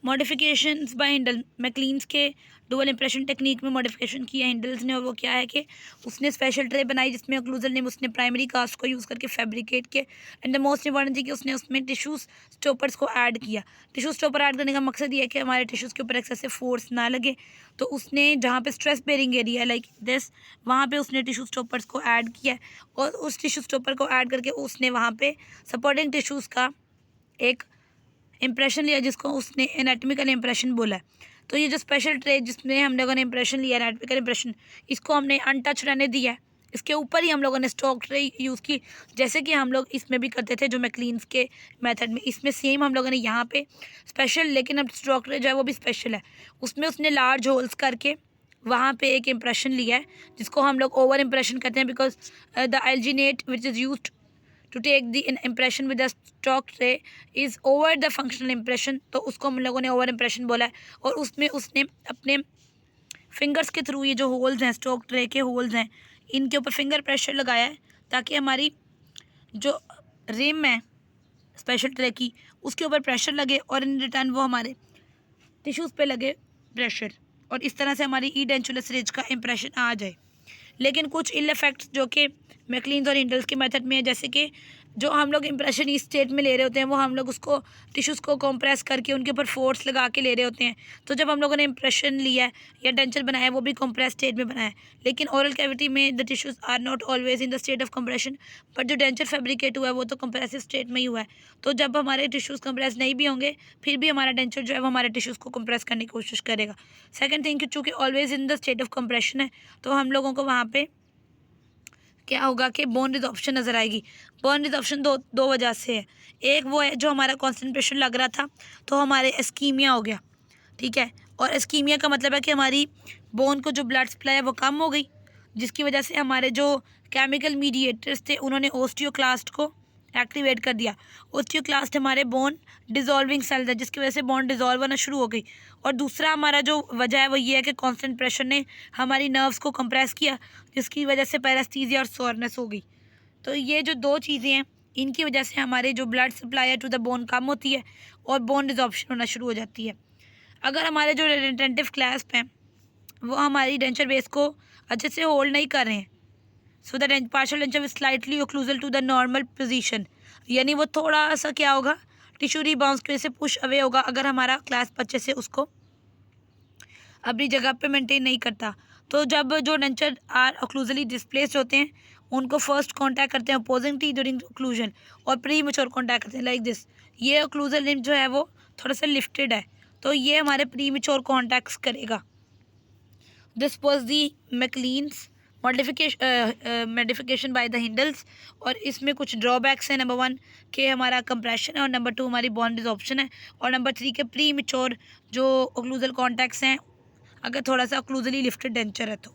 Modifications bye Hindle, मैकलीन्स के dual impression technique में modification किया हिंडल्स ने, और वो क्या है कि उसने स्पेशल ट्रे बनाई जिसमें ओक्लूजल ने उसने प्राइमरी कास्ट को यूज़ करके फैब्रिकेट किया। एंड द मोस्ट इंपॉर्टेंट थी कि उसने उसमें टिश्यू स्टॉपर्स को ऐड किया। टिश्यू स्टॉपर ऐड करने का मकसद ये है कि हमारे टिश्यूज़ के ऊपर एक्सेसिव फोर्स ना लगे, तो उसने जहाँ पे stress bearing area like this, वहाँ पे उसने टिश्यू स्टॉपर्स को ऐड किया, और उस टिश्यू स्टॉपर को ऐड करके उसने वहाँ पे सपोर्टिंग टिश्यूज़ का एक इम्प्रेशन लिया जिसको उसने एनाटॉमिकल इम्प्रेशन बोला है। तो ये जो स्पेशल ट्रे जिसमें हम लोगों ने इम्प्रेशन लिया, एनाटॉमिकल इम्प्रेशन, इसको हमने अनटच रहने दिया है। इसके ऊपर ही हम लोगों ने स्टॉक ट्रे यूज़ की, जैसे कि हम लोग इसमें भी करते थे जो मैकलीन्स के मेथड में। इसमें सेम हम लोगों ने यहाँ पे स्पेशल, लेकिन अब स्टॉक ट्रे जो है वो भी स्पेशल है। उसमें उसने लार्ज होल्स करके वहाँ पे एक इम्प्रेशन लिया है जिसको हम लोग ओवर इम्प्रेशन कहते हैं, because the alginate which is used to take the impression with the stock tray is over the functional impression, तो उसको हम लोगों ने ओवर इम्प्रेशन बोला है। और उसमें उसने अपने फिंगर्स के थ्रू ये जो होल्स हैं, स्टॉक ट्रे के होल्स हैं, इनके ऊपर फिंगर प्रेशर लगाया है ताकि हमारी जो रिम है स्पेशल ट्रे की उसके ऊपर प्रेशर लगे और इन रिटर्न वो हमारे टिश्यूज़ पे लगे प्रेशर, और इस तरह से हमारी ईडेंचुलस रिज का इम्प्रेशन आ जाए। लेकिन कुछ इल इफेक्ट्स जो कि मैकलीन्स और हिंडल्स के मेथड में है, जैसे कि जो हम लोग इम्प्रेशन इस स्टेट में ले रहे होते हैं वो हम लोग उसको टिश्यूज़ को कंप्रेस करके उनके ऊपर फोर्स लगा के ले रहे होते हैं। तो जब हम लोगों ने इम्प्रेशन लिया है या डेंचर बनाया है वो भी कंप्रेस स्टेट में बनाया है, लेकिन ओरल कैविटी में the tissues are not always in the state of compression, but जो डेंचर फैब्रिकेट हुआ है वो तो कंप्रेसिव स्टेट में ही हुआ है। तो जब हमारे टिश्यूज़ कंप्रेस नहीं भी होंगे फिर भी हमारा डेंचर जो है वो हमारे टिश्यूज़ को कंप्रेस करने की कोशिश करेगा। सेकेंड थिंग, चूँकि always in the state of compression है तो हम लोगों को वहाँ पे क्या होगा कि बोन रिजॉर्प्शन नज़र आएगी। बोन रिजॉर्प्शन दो वजह से है। एक वो है जो हमारा कॉन्सेंट्रेशन लग रहा था तो हमारे एस्कीमिया हो गया, ठीक है। और एस्कीमिया का मतलब है कि हमारी बोन को जो ब्लड सप्लाई है वो कम हो गई, जिसकी वजह से हमारे जो केमिकल मीडिएटर्स थे उन्होंने ओस्टियोक्लास्ट को एक्टिवेट कर दिया। ओस्टियोक्लास्ट हमारे बोन डिजॉल्विंग सेल्स है जिसकी वजह से बोन डिजॉल्व होना शुरू हो गई। और दूसरा हमारा जो वजह है वो ये है कि कांस्टेंट प्रेशर ने हमारी नर्व्स को कंप्रेस किया जिसकी वजह से पैरास्थीसिया और सोरनेस हो गई। तो ये जो दो चीज़ें हैं इनकी वजह से हमारे जो ब्लड सप्लाई है टू द बोन कम होती है और बोन डिजॉर्प्शन होना शुरू हो जाती है। अगर हमारे जो रिटेंटिव क्लैस्प हैं वो हमारी डेंचर बेस को अच्छे से होल्ड नहीं कर रहे हैं, so the partial denture is slightly occlusal to the normal position, यानी वो थोड़ा सा क्या होगा, टिश्यू रिबाउंस की वजह से पुश अवे होगा अगर हमारा क्लैस्प अच्छे से उसको अपनी जगह पे मेंटेन नहीं करता। तो जब जो डेंचर आर ओक्लूजली डिस्प्लेस्ड होते हैं उनको फर्स्ट कांटेक्ट करते हैं अपोजिंग टी ड्यूरिंग ओक्लूजन और प्री मेच्योर कांटेक्ट करते हैं लाइक दिस। ये ओक्लूजल लिम्ब जो है वो थोड़ा सा लिफ्टेड है तो ये हमारे प्री मेच्योर कॉन्टैक्ट्स करेगा। This was the McLean's modification by the Hindles. और इसमें कुछ ड्रॉबैक्स हैं। नंबर 1 के हमारा कंप्रेशन है, और नंबर 2 हमारी बॉन्ड डिसॉर्प्शन है, और नंबर 3 के प्री मेच्योर जो ओक्लूजल कॉन्टैक्ट्स हैं अगर थोड़ा सा ओक्लूजली लिफ्टेड डेंचर है तो।